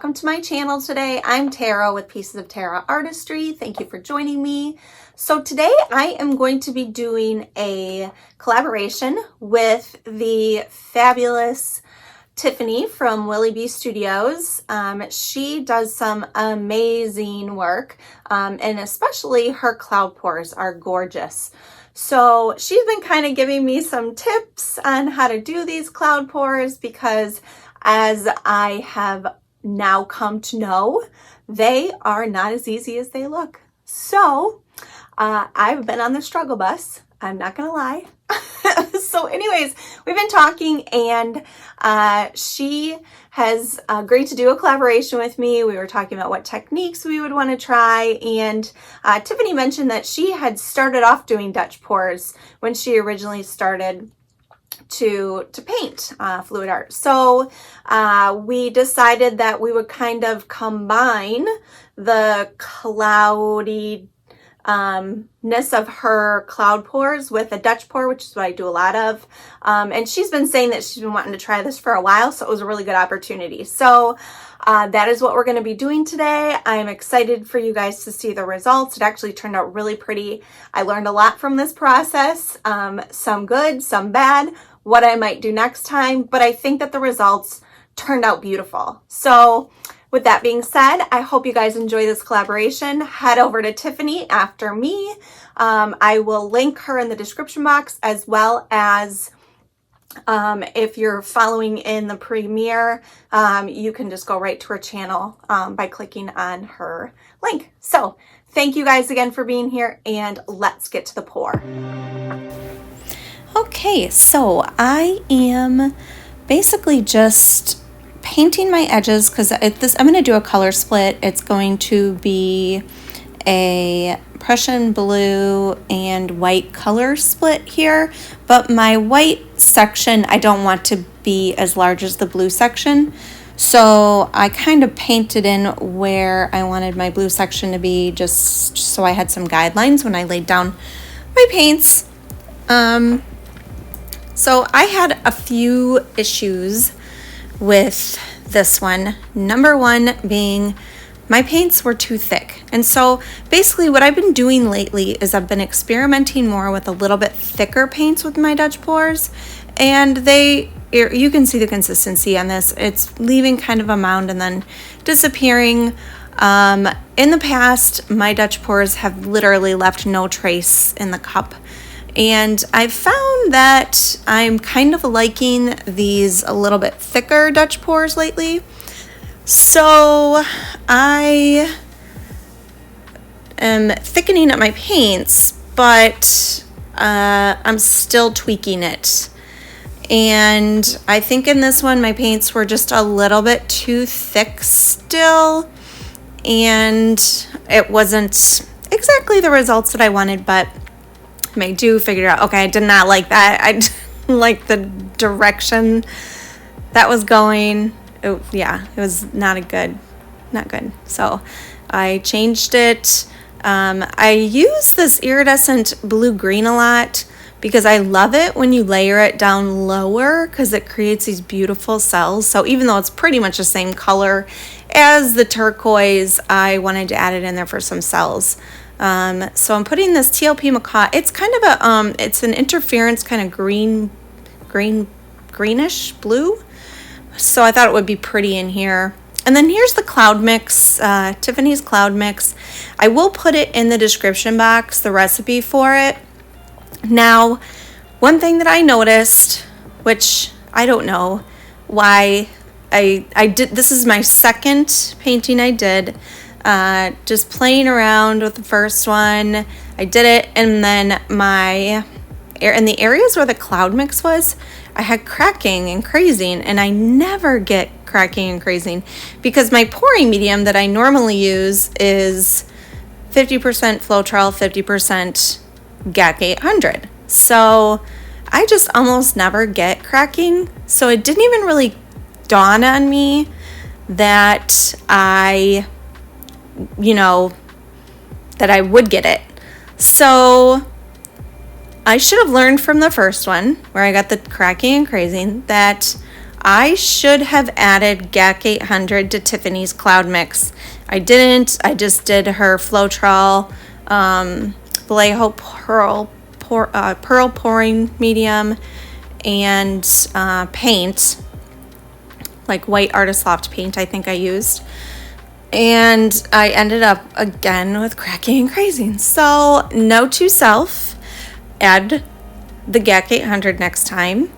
welcome to my channel today. I'm Tara with Pieces of Tara Artistry. Thank you for joining me. So today I am going to be doing a collaboration with the fabulous Tiffany from Willie B Studios. She does some amazing work, and especially her cloud pours are gorgeous. So she's been kind of giving me some tips on how to do these cloud pours because as I have now come to know, they are not as easy as they look. So I've been on the struggle bus. I'm not gonna lie. So anyways, we've been talking and she has agreed to do a collaboration with me. We were talking about what techniques we would want to try, and Tiffany mentioned that she had started off doing Dutch pours when she originally started to paint fluid art. So we decided that we would kind of combine the cloudiness of her cloud pours with a Dutch pour, which is what I do a lot of. And she's been saying that she's been wanting to try this for a while, so it was a really good opportunity. So that is what we're going to be doing today. I'm excited for you guys to see the results. It actually turned out really pretty. I learned a lot from this process, some good, some bad, what I might do next time, but I think that the results turned out beautiful. So with that being said, I hope you guys enjoy this collaboration. Head over to Tiffany after me. I will link her in the description box, as well as if you're following in the premiere, you can just go right to her channel by clicking on her link. So thank you guys again for being here, and let's get to the pour. Okay, so I am basically just painting my edges because I'm going to do a color split. It's going to be a Prussian blue and white color split here, but my white section I don't want to be as large as the blue section, so I kind of painted in where I wanted my blue section to be, just so I had some guidelines when I laid down my paints. So I had a few issues with this one. Number one being my paints were too thick. And so basically what I've been doing lately is I've been experimenting more with a little bit thicker paints with my Dutch pours, and you can see the consistency on this. It's leaving kind of a mound and then disappearing. In the past, my Dutch pours have literally left no trace in the cup. And I've found that I'm kind of liking these a little bit thicker Dutch pours lately. So I am thickening up my paints, but I'm still tweaking it. And I think in this one, my paints were just a little bit too thick still. And it wasn't exactly the results that I wanted, but I do figure out, okay, I did not like that. I didn't like the direction that was going. It was not good. So I changed it. I use this iridescent blue-green a lot because I love it when you layer it down lower because it creates these beautiful cells. So even though it's pretty much the same color as the turquoise, I wanted to add it in there for some cells. So I'm putting this TLP Macaw. It's kind of a, it's an interference kind of greenish blue. So I thought it would be pretty in here. And then here's the cloud mix, Tiffany's cloud mix. I will put it in the description box, the recipe for it. Now, one thing that I noticed, which I don't know why I did, this is my second painting I did. Just playing around with the first one. I did it, and then in the areas where the cloud mix was, I had cracking and crazing, and I never get cracking and crazing because my pouring medium that I normally use is 50% Floetrol, 50% GAC 800. So I just almost never get cracking. So it didn't even really dawn on me that I would get it. So I should have learned from the first one where I got the cracking and crazing that I should have added GAC 800 to Tiffany's Cloud Mix. I didn't. I just did her Floetrol Vallejo Pearl Pouring Medium and paint, like white Artist Loft paint I think I used. And I ended up again with cracking and crazing. So note to self, add the GAC 800 next time.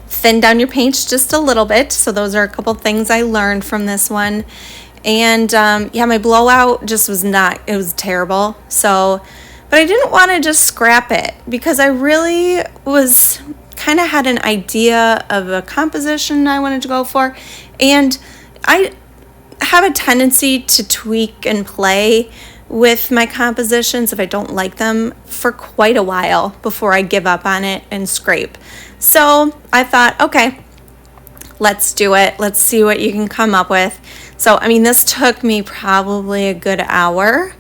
Thin down your paints just a little bit. So those are a couple things I learned from this one. And yeah, my blowout just was not, it was terrible. So, but I didn't want to just scrap it because I really was kind of had an idea of a composition I wanted to go for. And I have a tendency to tweak and play with my compositions if I don't like them for quite a while before I give up on it and scrape. So I thought, okay, let's do it. Let's see what you can come up with. So, I mean, this took me probably a good hour.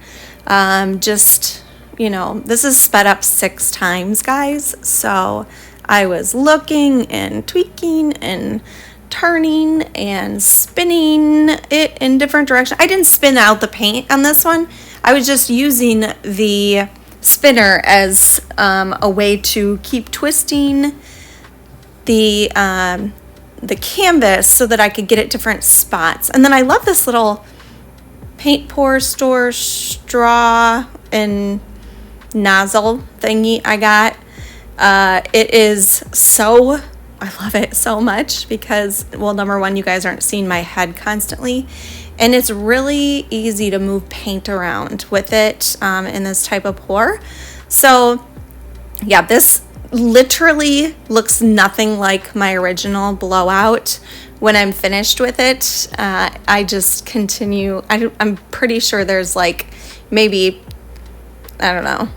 Just, you know, this is sped up 6 times, guys. So I was looking and tweaking and turning and spinning it in different directions. I didn't spin out the paint on this one. I was just using the spinner as a way to keep twisting the canvas so that I could get at different spots. And then I love this little paint pour store straw and nozzle thingy I got. It is so, I love it so much because, well, number one, you guys aren't seeing my head constantly. And it's really easy to move paint around with it in this type of pour. So yeah, this literally looks nothing like my original blowout when I'm finished with it. I just continue, I'm pretty sure there's like maybe, I don't know,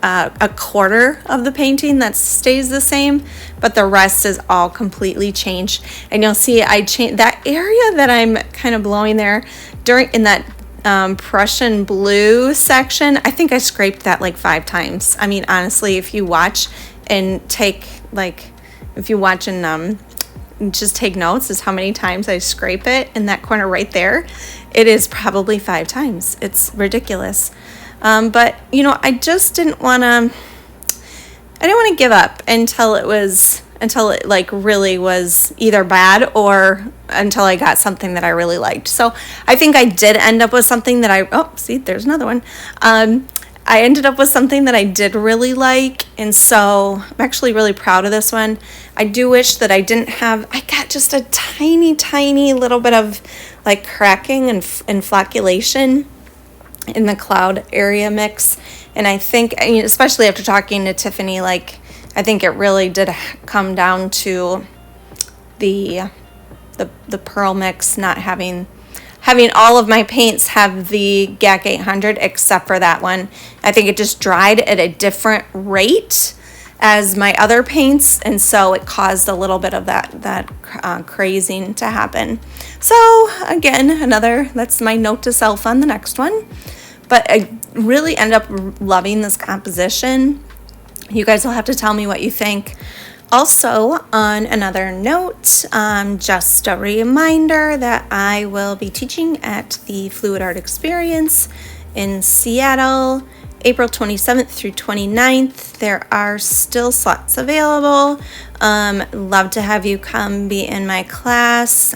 a quarter of the painting that stays the same, but the rest is all completely changed. And you'll see I changed that area that I'm kind of blowing there in that Prussian blue section. I think I scraped that like 5 times. I mean, honestly, if you watch and take like, if you watch and just take notes is how many times I scrape it in that corner right there. It is probably 5 times. It's ridiculous. But you know, I just didn't want to give up until it like really was either bad or until I got something that I really liked. So I think I did end up with something that oh, see, there's another one. I ended up with something that I did really like. And so I'm actually really proud of this one. I do wish that I got just a tiny, tiny little bit of like cracking and flocculation in the cloud area mix. And I think, I mean, especially after talking to Tiffany, like, I think it really did come down to the pearl mix not having all of my paints have the GAC 800 except for that one. I think it just dried at a different rate as my other paints, and so it caused a little bit of that crazing to happen. So again, that's my note to self on the next one. But I really end up loving this composition. You guys will have to tell me what you think. Also, on another note, just a reminder that I will be teaching at the Fluid Art Experience in Seattle, April 27th through 29th. There are still slots available. Love to have you come be in my class.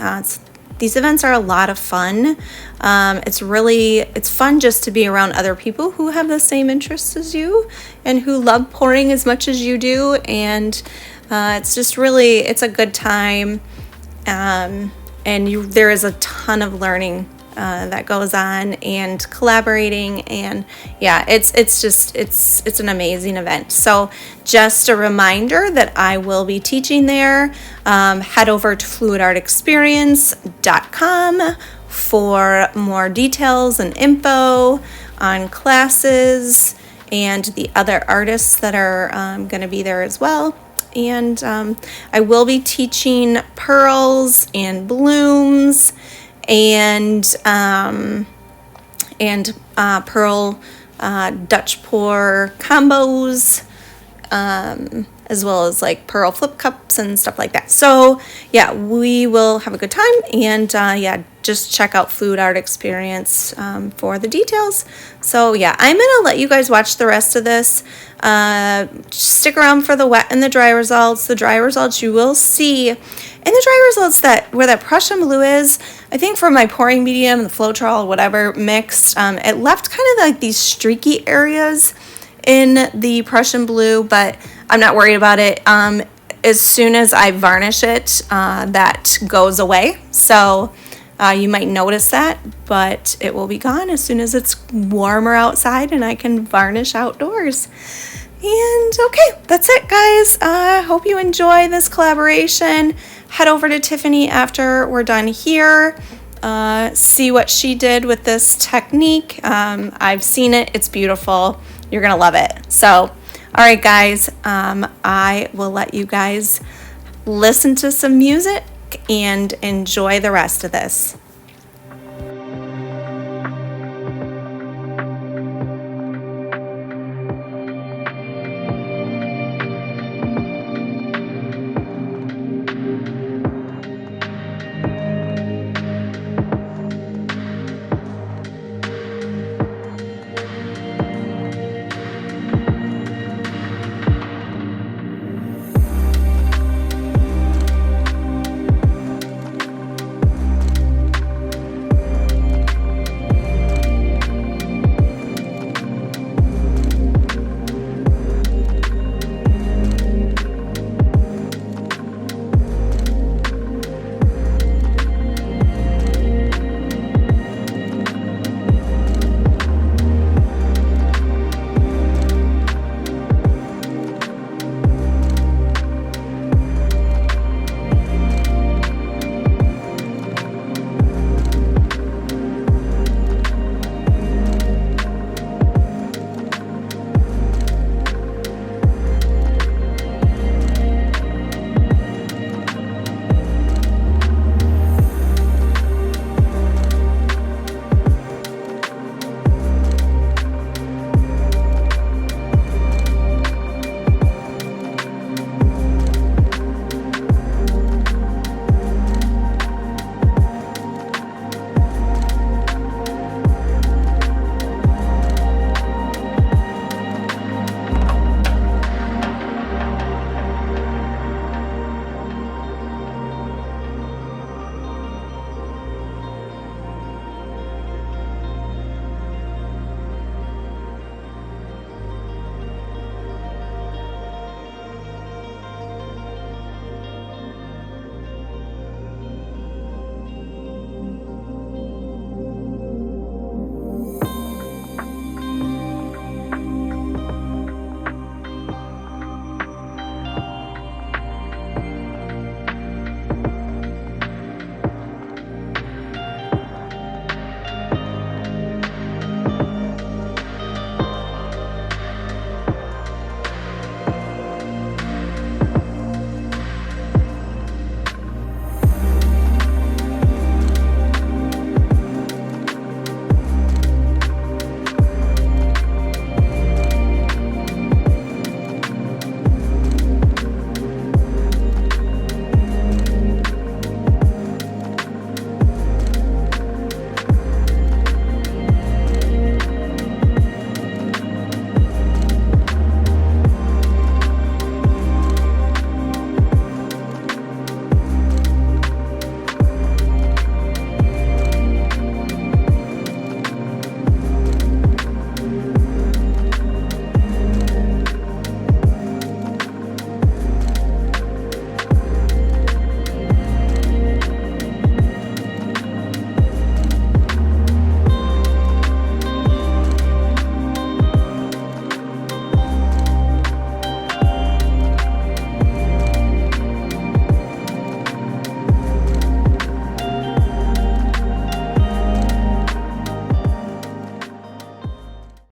These events are a lot of fun. It's fun just to be around other people who have the same interests as you and who love pouring as much as you do. And it's just really, it's a good time. And there is a ton of learning that goes on and collaborating, and yeah, it's an amazing event. So just a reminder that I will be teaching there. Head over to fluidartexperience.com for more details and info on classes and the other artists that are going to be there as well. And I will be teaching pearls and blooms and pearl Dutch pour combos as well as like pearl flip cups and stuff like that. So yeah, we will have a good time, and yeah, just check out Food Art Experience for the details. So yeah, I'm gonna let you guys watch the rest of this. Stick around for the wet and the dry results. The dry results you will see in the dry results that where that Prussian blue is. I think for my pouring medium, the Floetrol, whatever mixed, it left kind of like these streaky areas in the Prussian blue, but I'm not worried about it. As soon as I varnish it, that goes away. So you might notice that, but it will be gone as soon as it's warmer outside and I can varnish outdoors. And okay, that's it, guys. I hope you enjoy this collaboration. Head over to Tiffany after we're done here. See what she did with this technique. I've seen it. It's beautiful. You're going to love it. So, all right, guys, I will let you guys listen to some music and enjoy the rest of this.